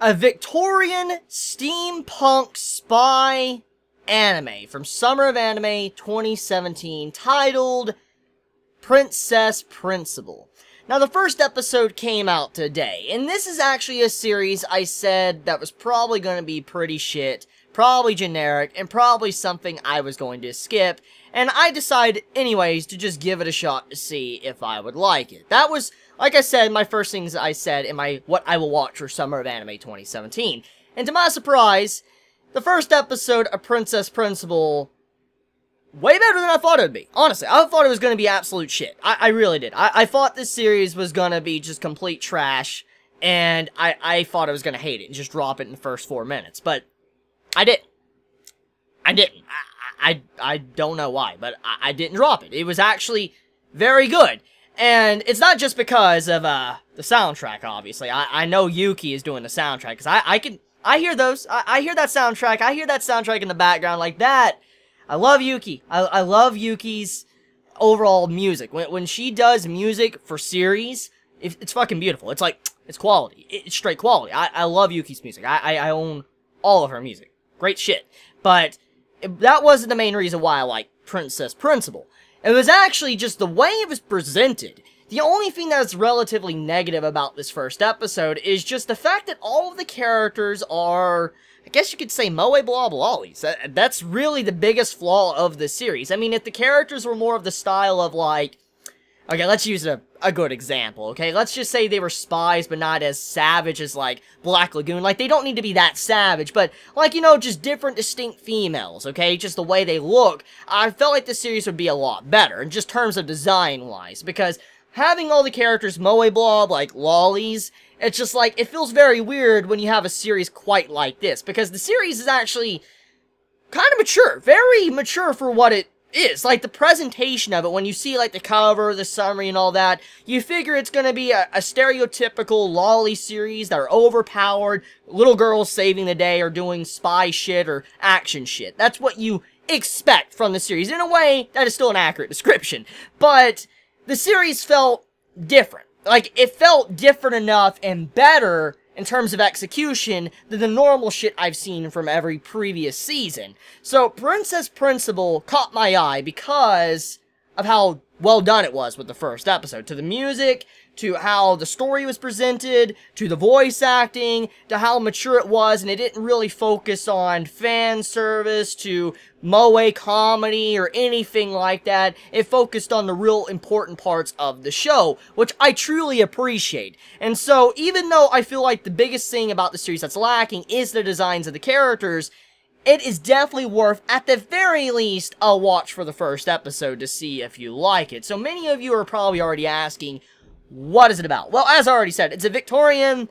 a Victorian steampunk spy anime from Summer of Anime 2017 titled Princess Principal. Now, the first episode came out today, and this is actually a series I said that was probably going to be pretty shit, probably generic, and probably something I was going to skip, and I decided anyways to just give it a shot to see if I would like it. That was, like I said, my first things I said in my What I Will Watch for Summer of Anime 2017. And to my surprise, the first episode of Princess Principal, way better than I thought it would be. Honestly, I thought it was going to be absolute shit. I really did. I thought this series was going to be just complete trash, and I thought I was going to hate it and just drop it in the first 4 minutes. But I didn't. I don't know why, but I didn't drop it. It was actually very good. And it's not just because of the soundtrack, obviously. I know Yuki is doing the soundtrack, because I hear those. I hear that soundtrack. I hear that soundtrack in the background like that. I love Yuki. I love Yuki's overall music. When she does music for series, it's fucking beautiful. It's like, it's quality. It's straight quality. I love Yuki's music. I own all of her music. Great shit. But that wasn't the main reason why I like Princess Principal. It was actually just the way it was presented. The only thing that's relatively negative about this first episode is just the fact that all of the characters are, I guess you could say, moe blah blahlies. That's really the biggest flaw of the series. I mean, if the characters were more of the style of, like, okay, let's use a good example, okay? Let's just say they were spies, but not as savage as, like, Black Lagoon. Like, they don't need to be that savage, but, like, you know, just different, distinct females, okay? Just the way they look. I felt like the series would be a lot better, in just terms of design-wise, because having all the characters moe blob, like, lollies, it's just like, it feels very weird when you have a series quite like this, because the series is actually kind of mature, very mature for what it is. Like, the presentation of it, when you see, like, the cover, the summary, and all that, you figure it's gonna be a stereotypical lolly series that are overpowered, little girls saving the day, or doing spy shit, or action shit. That's what you expect from the series. In a way, that is still an accurate description. But the series felt different. Like, it felt different enough and better in terms of execution than the normal shit I've seen from every previous season. So, Princess Principal caught my eye because of how well done it was with the first episode. To the music, to how the story was presented, to the voice acting, to how mature it was, and it didn't really focus on fan service, to moe comedy, or anything like that. It focused on the real important parts of the show, which I truly appreciate. And so, even though I feel like the biggest thing about the series that's lacking is the designs of the characters, it is definitely worth, at the very least, a watch for the first episode to see if you like it. So many of you are probably already asking, what is it about? Well, as I already said, it's a Victorian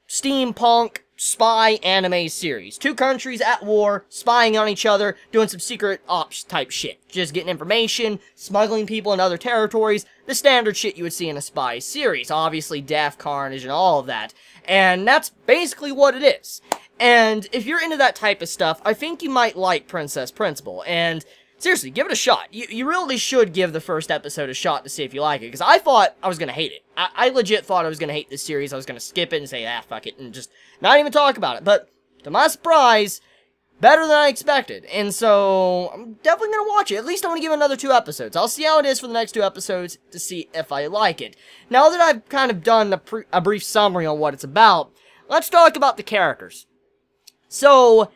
steampunk spy anime series. Two countries at war, spying on each other, doing some secret ops type shit. Just getting information, smuggling people in other territories, the standard shit you would see in a spy series. Obviously, death, carnage, and all of that. And that's basically what it is. And if you're into that type of stuff, I think you might like Princess Principal. And seriously, give it a shot. You really should give the first episode a shot to see if you like it, because I thought I was going to hate it. I legit thought I was going to hate this series. I was going to skip it and say, ah, fuck it, and just not even talk about it. But, to my surprise, better than I expected. And so, I'm definitely going to watch it. At least I want to give it another 2 episodes. I'll see how it is for the next 2 episodes to see if I like it. Now that I've kind of done a brief summary on what it's about, let's talk about the characters. So,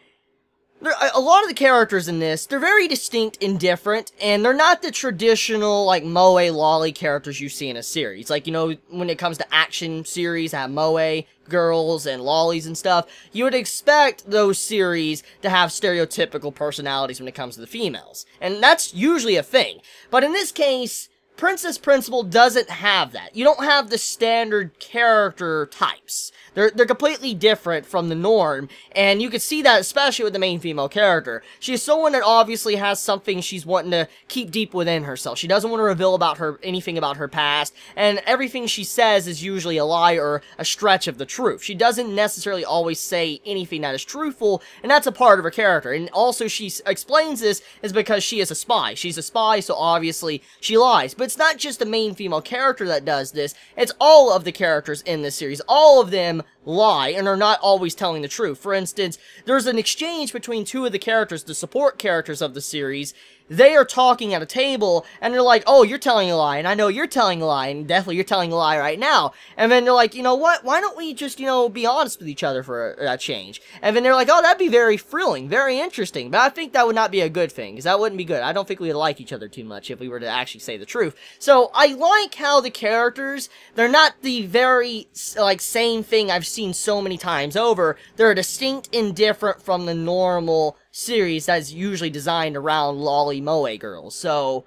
a lot of the characters in this, they're very distinct and different, and they're not the traditional, like, moe lolly characters you see in a series. Like, you know, when it comes to action series, have moe girls and lollies and stuff, you would expect those series to have stereotypical personalities when it comes to the females. And that's usually a thing. But in this case, Princess Principal doesn't have that. You don't have the standard character types. They're completely different from the norm, and you can see that especially with the main female character. She's someone that obviously has something she's wanting to keep deep within herself. She doesn't want to reveal anything about her past, and everything she says is usually a lie or a stretch of the truth. She doesn't necessarily always say anything that is truthful, and that's a part of her character. And also she explains this is because she is a spy. She's a spy, so obviously she lies. But it's not just the main female character that does this, it's all of the characters in this series. All of them them lie and are not always telling the truth. For instance, there's an exchange between two of the characters, the support characters of the series. They are talking at a table, and they're like, oh, you're telling a lie, and I know you're telling a lie, and definitely you're telling a lie right now. And then they're like, you know what, why don't we just, be honest with each other for a change? And then they're like, oh, that'd be very thrilling, very interesting, but I think that would not be a good thing, because that wouldn't be good. I don't think we would like each other too much if we were to actually say the truth. So, I like how the characters, they're not the very, same thing I've seen so many times over. They're distinct and different from the normal series that's usually designed around lolly moe girls. So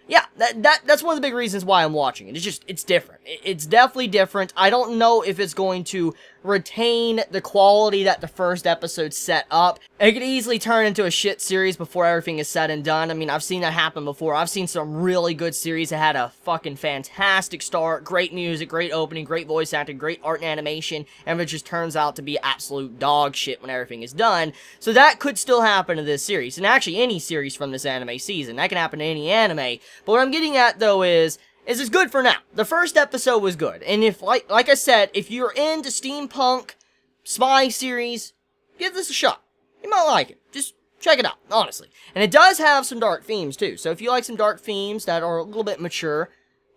yeah, that's one of the big reasons why I'm watching it. It's different. It's definitely different. I don't know if it's going to retain the quality that the first episode set up. It could easily turn into a shit series before everything is said and done. I mean, I've seen that happen before. I've seen some really good series that had a fucking fantastic start, great music, great opening, great voice acting, great art and animation, and it just turns out to be absolute dog shit when everything is done. So that could still happen to this series, and actually any series from this anime season. That can happen to any anime. But what I'm getting at, though, is it's good for now. The first episode was good, and if, like I said, if you're into Steampunk, spy series, give this a shot. You might like it. Just check it out, honestly. And it does have some dark themes, too, so if you like some dark themes that are a little bit mature,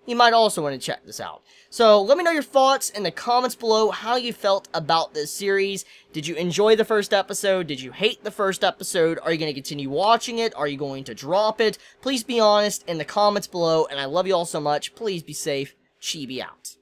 you might also want to check this out. So, let me know your thoughts in the comments below, how you felt about this series. Did you enjoy the first episode? Did you hate the first episode? Are you going to continue watching it? Are you going to drop it? Please be honest in the comments below, and I love you all so much. Please be safe. Chibi out.